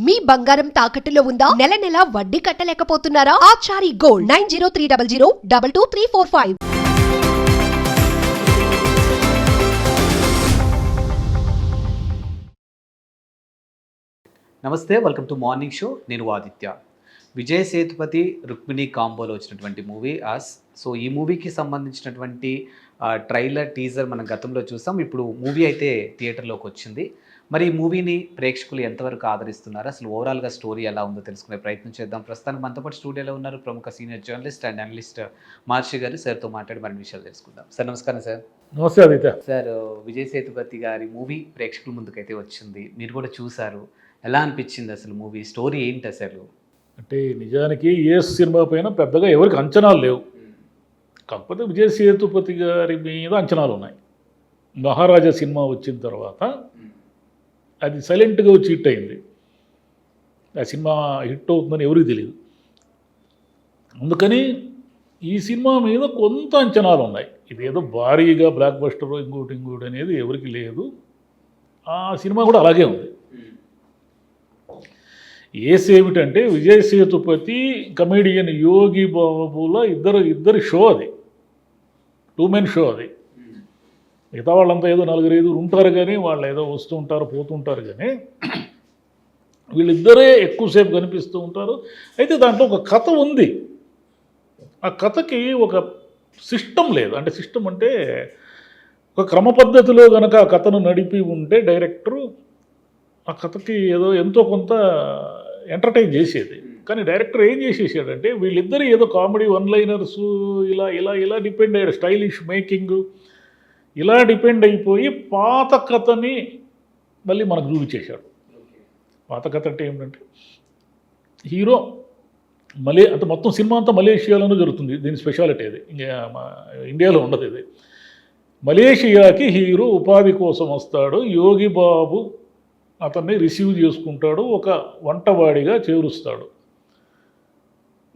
మీ బంగారం తాకట్టులో ఉందా? నెల నెల వడ్డీ కట్టలేకపోతున్నారా? ఆచారి గోల్డ్ 9030022345. నమస్తే, వెల్కమ్ టు మార్నింగ్ షో. నేను ఆదిత్య. విజయ్ సేతుపతి రుక్మిణి కాంబోలో వచ్చినటువంటి మూవీ ఆస్. సో ఈ మూవీకి సంబంధించినటువంటి ట్రైలర్ టీజర్ మనం గతంలో చూసాం. ఇప్పుడు మూవీ అయితే థియేటర్లోకి వచ్చింది. మరి ఈ మూవీని ప్రేక్షకులు ఎంతవరకు ఆదరిస్తున్నారు, అసలు ఓవరాల్గా స్టోరీ ఎలా ఉందో తెలుసుకునే ప్రయత్నం చేద్దాం. ప్రస్తుతానికి మనతో పాటు స్టూడియోలో ఉన్నారు ప్రముఖ సీనియర్ జర్నలిస్ట్ అండ్ అనలిస్ట్ మహర్షి గారు. సార్తో మాట్లాడి మరిన్ని విషయాలు తెలుసుకుందాం. సార్ నమస్కారం. సార్ నమస్తే ఆదిత్య. సార్, విజయ్ సేతుపతి గారి మూవీ ప్రేక్షకుల ముందుకైతే వచ్చింది, మీరు కూడా చూసారు. ఎలా అనిపించింది అసలు మూవీ? స్టోరీ ఏంటి అసలు? అంటే నిజానికి ఏ సినిమా పైన పెద్దగా ఎవరికి అంచనాలు లేవు. కాకపోతే విజయ్ సేతుపతి గారి మీద అంచనాలు ఉన్నాయి. మహారాజా సినిమా వచ్చిన తర్వాత అది సైలెంట్గా వచ్చి హిట్ అయింది. ఆ సినిమా హిట్ అవుతుందని ఎవరికి తెలియదు. అందుకని ఈ సినిమా మీద కొంత అంచనాలు ఉన్నాయి. ఇదేదో భారీగా బ్లాక్ బస్టర్ ఇంకోటి అనేది ఎవరికి లేదు. ఆ సినిమా కూడా అలాగే ఉంది. ఏమిటంటే విజయ్ సేతుపతి కమెడియన్ యోగి బాబుల ఇద్దరి షో అది. 2 men షో అది. మిగతా వాళ్ళంతా ఏదో 4-5 ఉంటారు, కానీ వాళ్ళు ఏదో వస్తూ ఉంటారు పోతుంటారు, కానీ వీళ్ళిద్దరే ఎక్కువసేపు కనిపిస్తూ ఉంటారు. అయితే దాంట్లో ఒక కథ ఉంది. ఆ కథకి ఒక సిస్టమ్ లేదు. అంటే సిస్టమ్ అంటే ఒక క్రమ పద్ధతిలో కనుక ఆ కథను నడిపి ఉంటే డైరెక్టరు ఆ కథకి ఏదో ఎంతో కొంత ఎంటర్టైన్ చేసేది. కానీ డైరెక్టర్ ఏం చేసేసాడంటే వీళ్ళిద్దరు ఏదో కామెడీ వన్లైనర్స్ ఇలా డిపెండ్ అయ్యాడు. స్టైలిష్ మేకింగ్ ఇలా డిపెండ్ అయిపోయి పాత కథని మళ్ళీ మనకు చూపించేశాడు. పాత కథ అంటే ఏమిటంటే హీరో అంటే మొత్తం సినిమా అంతా మలేషియాలోనే జరుగుతుంది. దీని స్పెషాలిటీ అది, ఇంకా ఇండియాలో ఉండదు ఇది. మలేషియాకి హీరో ఉపాధి కోసం వస్తాడు. యోగి బాబు అతన్ని రిసీవ్ చేసుకుంటాడు, ఒక వంటవాడిగా చేరుస్తాడు.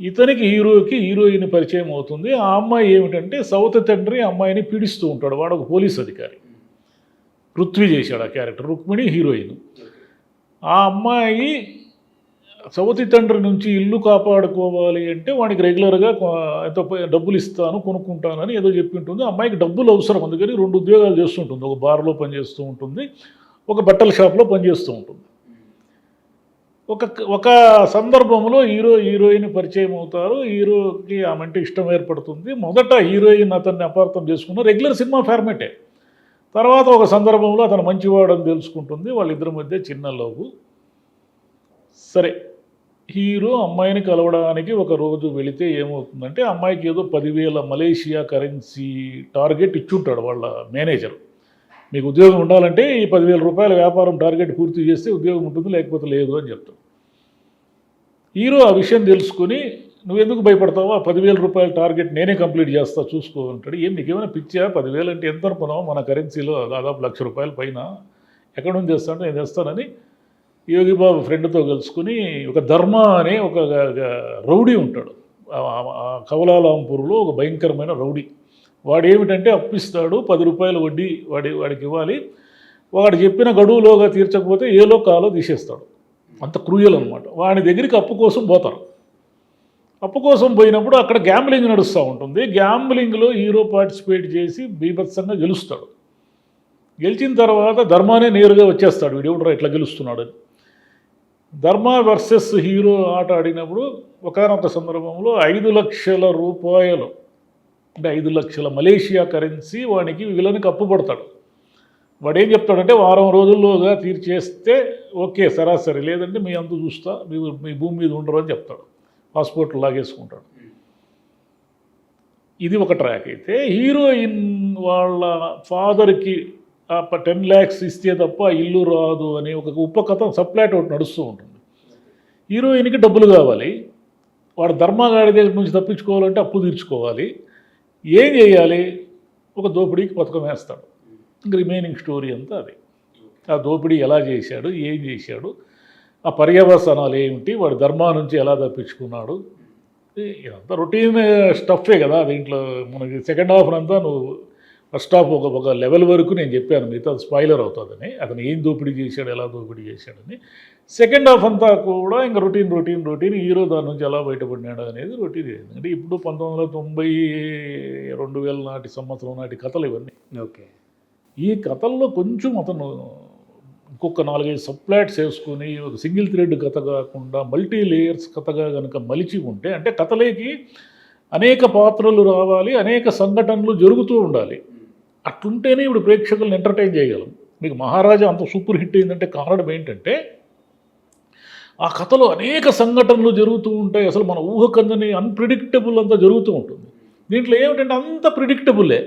ఇతనికి హీరోయిన్ పరిచయం అవుతుంది. ఆ అమ్మాయి ఏమిటంటే సవతి తండ్రి అమ్మాయిని పీడిస్తూ ఉంటాడు. వాడు ఒక పోలీస్ అధికారి. పృథ్వీ చేశాడు ఆ క్యారెక్టర్. రుక్మిణి హీరోయిన్. ఆ అమ్మాయి సవతి తండ్రి నుంచి ఇల్లు కాపాడుకోవాలి అంటే వాడికి రెగ్యులర్గా ఎంతో డబ్బులు ఇస్తాను కొనుక్కుంటానని ఏదో చెప్పి ఉంటుంది. అమ్మాయికి డబ్బులు అవసరం, అందుకని 2 ఉద్యోగాలు చేస్తుంటుంది. ఒక బార్లో పనిచేస్తూ ఉంటుంది, ఒక బట్టల షాప్లో పనిచేస్తూ ఉంటుంది. ఒక సందర్భంలో హీరోయిన్ పరిచయం అవుతారు. హీరోకి ఆమెంటే ఇష్టం ఏర్పడుతుంది. మొదట హీరోయిన్ అతన్ని అపార్థం చేసుకున్న రెగ్యులర్ సినిమా ఫార్మేటే. తర్వాత ఒక సందర్భంలో అతను మంచివాడని తెలుసుకుంటుంది. వాళ్ళిద్దరి మధ్య చిన్న లవ్. సరే, హీరో అమ్మాయిని కలవడానికి ఒక రోజు వెళితే ఏమవుతుందంటే అమ్మాయికి ఏదో 10,000 మలేషియా కరెన్సీ టార్గెట్ ఇచ్చుంటాడు వాళ్ళ మేనేజర్. మీకు ఉద్యోగం ఉండాలంటే ఈ 10,000 రూపాయల వ్యాపారం టార్గెట్ పూర్తి చేస్తే ఉద్యోగం ఉంటుంది, లేకపోతే లేదు అని చెప్తాడు. హీరో ఆ విషయం తెలుసుకుని నువ్వెందుకు భయపడతావో, ఆ 10,000 రూపాయల టార్గెట్ నేనే కంప్లీట్ చేస్తా చూసుకో అంటాడు. నీకేమైనా పిచ్చా? 10,000 అంటే ఎంత అనుకున్నావు? మన కరెన్సీలో దాదాపు ₹1,00,000 పైన. ఎక్కడ నుంచి తెస్తాను? నేను తెస్తానని యోగిబాబు ఫ్రెండ్తో కలుసుకుని ఒక ధర్మ అనే ఒక రౌడీ ఉంటాడు కౌలాలంపూర్లో, ఒక భయంకరమైన రౌడీ. వాడు ఏమిటంటే అప్పిస్తాడు, 10 రూపాయలు వడ్డీ వాడికి ఇవ్వాలి. వాడు చెప్పిన గడువులోగా తీర్చకపోతే ఏలో కాలో తీసేస్తాడు. అంత క్రూయల్ అనమాట. వాడి దగ్గరికి అప్పు కోసం పోతారు. అప్పు కోసం పోయినప్పుడు అక్కడ గ్యాంబ్లింగ్ నడుస్తూ ఉంటుంది. గ్యాంబ్లింగ్లో హీరో పార్టిసిపేట్ చేసి బీభత్సంగా గెలుస్తాడు. గెలిచిన తర్వాత ధర్మానే నేరుగా వచ్చేస్తాడు, వీడెవడరా ఇట్లా గెలుస్తున్నాడని. ధర్మ వర్సెస్ హీరో ఆట ఆడినప్పుడు ఒకానొక సందర్భంలో 5 లక్షల రూపాయలు అంటే 5 లక్షల మలేషియా కరెన్సీ వాడికి విలనికి అప్పు పడతాడు. వాడు ఏం చెప్తాడంటే వారం రోజుల్లోగా తీర్చేస్తే ఓకే సరాసరి, లేదంటే మీ అంత చూస్తా, మీ భూమి మీద ఉండరు అని చెప్తాడు. పాస్పోర్ట్లు లాగేసుకుంటాడు. ఇది ఒక ట్రాక్. అయితే హీరోయిన్ వాళ్ళ ఫాదర్కి 10 lakhs ఇస్తే తప్ప ఇల్లు రాదు అని ఒక ఉపకథ సప్లాట్ ఒకటి నడుస్తూ ఉంటుంది. హీరోయిన్కి డబ్బులు కావాలి. వాడు ధర్మగాడి దగ్గర నుంచి తప్పించుకోవాలంటే అప్పు తీర్చుకోవాలి. ఏం చేయాలి? ఒక దోపిడీకి పథకం వేస్తాడు. ఇంక రిమైనింగ్ స్టోరీ అంతా అది. ఆ దోపిడీ ఎలా చేశాడు, ఏం చేశాడు, ఆ పర్యవసానాలు ఏమిటి, వాడు ధర్మా నుంచి ఎలా తప్పించుకున్నాడు, ఇదంతా రొటీన్ స్టఫే కదా. దీంట్లో మనకి సెకండ్ హాఫ్ అంతా నువ్వు ఫస్ట్ హాఫ్ ఒక లెవెల్ వరకు నేను చెప్పాను, మిగతా స్పాయిలర్ అవుతుందని, అతను ఏం దోపిడీ చేశాడు, ఎలా దోపిడీ చేశాడని. సెకండ్ హాఫ్ అంతా కూడా ఇంకా రొటీన్ హీరో దాని నుంచి ఎలా బయటపడినాడు అనేది రొటీన్. ఎందుకంటే ఇప్పుడు 1990, 2000 నాటి సంవత్సరం నాటి కథలు ఇవన్నీ. ఓకే. ఈ కథల్లో కొంచెం అతను ఇంకొక 4-5 సబ్ప్లాట్స్ వేసుకొని ఒక సింగిల్ థ్రెడ్ కథ కాకుండా మల్టీ లేయర్స్ కథగా కనుక మలిచి ఉంటే, అంటే కథలేకి అనేక పాత్రలు రావాలి, అనేక సంఘటనలు జరుగుతూ ఉండాలి. అట్లుంటేనే ఇప్పుడు ప్రేక్షకులను ఎంటర్టైన్ చేయగలం. మీకు మహారాజా అంత సూపర్ హిట్ అయిందంటే కారణం ఏంటంటే ఆ కథలో అనేక సంఘటనలు జరుగుతూ ఉంటాయి. అసలు మన ఊహకందని అన్ప్రిడిక్టబుల్ అంతా జరుగుతూ ఉంటుంది. దీంట్లో ఏమిటంటే అంత ప్రిడిక్టబులే.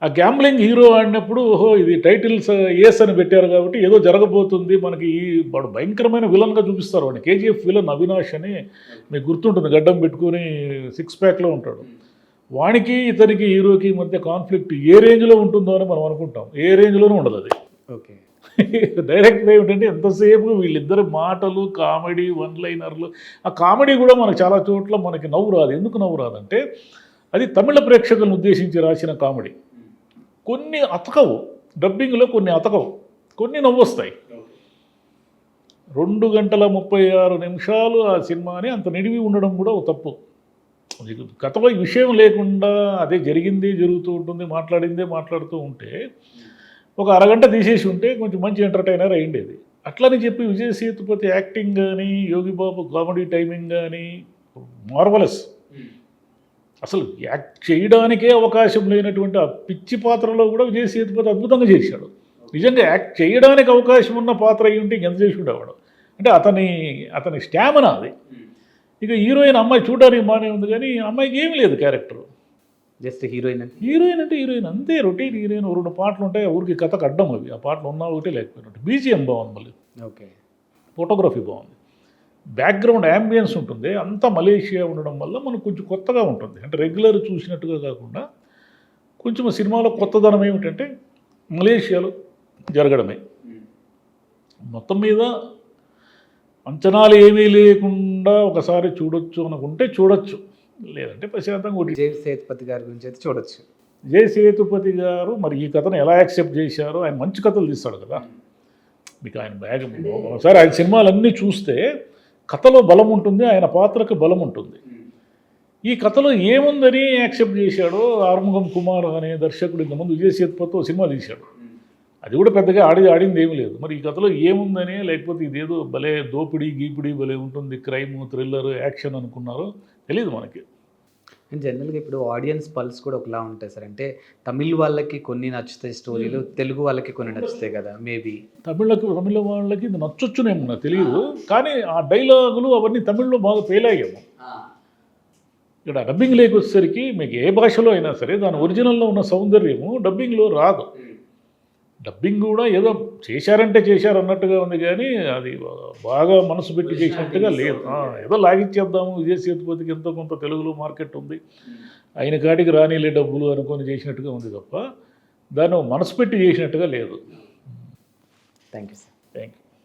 ఆ గ్యాంబ్లింగ్ హీరో ఆడినప్పుడు ఓహో ఇది టైటిల్స్ ఏస్ అని పెట్టారు కాబట్టి ఏదో జరగబోతుంది మనకి. వాడు భయంకరమైన విలన్గా చూపిస్తారు వాడిని. కేజీఎఫ్ విలన్ అవినాష్ అని మీకు గుర్తుంటుంది, గడ్డం పెట్టుకుని 6 ప్యాక్లో ఉంటాడు. వానికి ఇతనికి హీరోకి మధ్య కాన్ఫ్లిక్ట్ ఏ రేంజ్లో ఉంటుందో అని మనం అనుకుంటాం, ఏ రేంజ్లోనూ ఉండదు అది. ఓకే. డైరెక్ట్గా ఏమిటంటే ఎంతసేపు వీళ్ళిద్దరు మాటలు, కామెడీ, వన్ లైనర్లు. ఆ కామెడీ కూడా మనకు చాలా చోట్ల మనకి నవ్వు రాదు. ఎందుకు నవ్వు రాదంటే అది తమిళ ప్రేక్షకులను ఉద్దేశించి రాసిన కామెడీ. కొన్ని అతకవు, డబ్బింగ్లో కొన్ని అతకవు, కొన్ని నవ్వొస్తాయి. 2 గంటల 36 నిమిషాలు ఆ సినిమాని అంత నిడివి ఉండడం కూడా ఒక తప్పు. కథలో విషయం లేకుండా అదే జరుగుతూ ఉంటుంది, మాట్లాడుతూ ఉంటే ఒక అరగంట తీసేసి ఉంటే కొంచెం మంచి ఎంటర్టైనర్ అయ్యిండేది. అట్లని చెప్పి విజయ్ సేతుపతి యాక్టింగ్ కానీ, యోగిబాబు కామెడీ టైమింగ్ కానీ మార్వలస్. అసలు యాక్ట్ చేయడానికే అవకాశం లేనటువంటి ఆ పిచ్చి పాత్రలో కూడా విజయ్ సేతుపతి అద్భుతంగా చేశాడు. నిజంగా యాక్ట్ చేయడానికి అవకాశం ఉన్న పాత్ర అయ్యి ఉంటే ఎంత చేసి ఉండేవాడు. అంటే అతని స్టామినా అది. ఇక హీరోయిన్ అమ్మాయి చూడడానికి బాగానే ఉంది, కానీ అమ్మాయికి ఏమీ లేదు క్యారెక్టర్. జస్ట్ హీరోయిన్ అంటే హీరోయిన్ అంతే, రొటీన్ హీరోయిన్. 2 పాటలు ఉంటాయి, ఊరికి కథకు అడ్డం అవి. ఆ పాటలు ఉన్నా ఒకటి లేకపోయినట్టు. బీజిఎం బాగుంది, మళ్ళీ ఓకే, ఫోటోగ్రఫీ బాగుంది, బ్యాక్గ్రౌండ్ యాంబియన్స్ ఉంటుంది. అంతా మలేషియా ఉండడం వల్ల మనకు కొంచెం కొత్తగా ఉంటుంది. అంటే రెగ్యులర్ చూసినట్టుగా కాకుండా కొంచెం సినిమాలో కొత్తదనం ఏమిటంటే మలేషియాలో జరగడమే. మొత్తం మీద అంచనాలు ఏమీ లేకుండా ఒకసారి చూడొచ్చు అనుకుంటే చూడొచ్చు, లేదంటే ప్రశాంతంగా ఒకటి. విజయ్ సేతుపతి గారి గురించి అయితే చూడొచ్చు. విజయ్ సేతుపతి గారు మరి ఈ కథను ఎలా యాక్సెప్ట్ చేశారో, ఆయన మంచి కథలు తీస్తాడు కదా. మీకు ఆయన బ్యాగ్ ఒకసారి ఆయన సినిమాలన్నీ చూస్తే కథలో బలం ఉంటుంది, ఆయన పాత్రకు బలం ఉంటుంది. ఈ కథలో ఏముందని యాక్సెప్ట్ చేశాడో ఆరుముగం కుమార్ అనే దర్శకుడు ఇంతకుముందు విజయ్ సేతుపతితో సినిమా తీశాడు. అది కూడా పెద్దగా ఆడింది ఏమీ లేదు. మరి ఈ కథలో ఏముందని, లేకపోతే ఇదేదో భలే గీపిడి భలే ఉంటుంది, క్రైమ్, థ్రిల్లర్, యాక్షన్ అనుకున్నారో తెలియదు మనకి. అండ్ జనరల్గా ఇప్పుడు ఆడియన్స్ పల్స్ కూడా ఒకలా ఉంటాయి సార్. అంటే తమిళ్ వాళ్ళకి కొన్ని నచ్చుతాయి స్టోరీలు, తెలుగు వాళ్ళకి కొన్ని నచ్చుతాయి కదా. మేబీ తమిళ వాళ్ళకి ఇది నచ్చొచ్చునేమో నాకు తెలియదు, కానీ ఆ డైలాగులు అవన్నీ తమిళ్లో బాగా ఫెయిల్ అయ్యాము. ఇక్కడ డబ్బింగ్ లేకొచ్చేసరికి మీకు ఏ భాషలో అయినా సరే దాని ఒరిజినల్లో ఉన్న సౌందర్యము డబ్బింగ్లో రాదు. డబ్బింగ్ కూడా ఏదో చేశారు అన్నట్టుగా ఉంది, కానీ అది బాగా మనసు పెట్టి చేసినట్టుగా లేదు. ఏదో లాగిచ్చేద్దాము, విజయ్ సేతుపతికి ఎంతో కొంత తెలుగులో మార్కెట్ ఉంది, ఆయన కాటికి రానిలే డబ్బులు అనుకొని చేసినట్టుగా ఉంది తప్ప దాన్ని మనసు పెట్టి చేసినట్టుగా లేదు. Thank you sir. Thank you.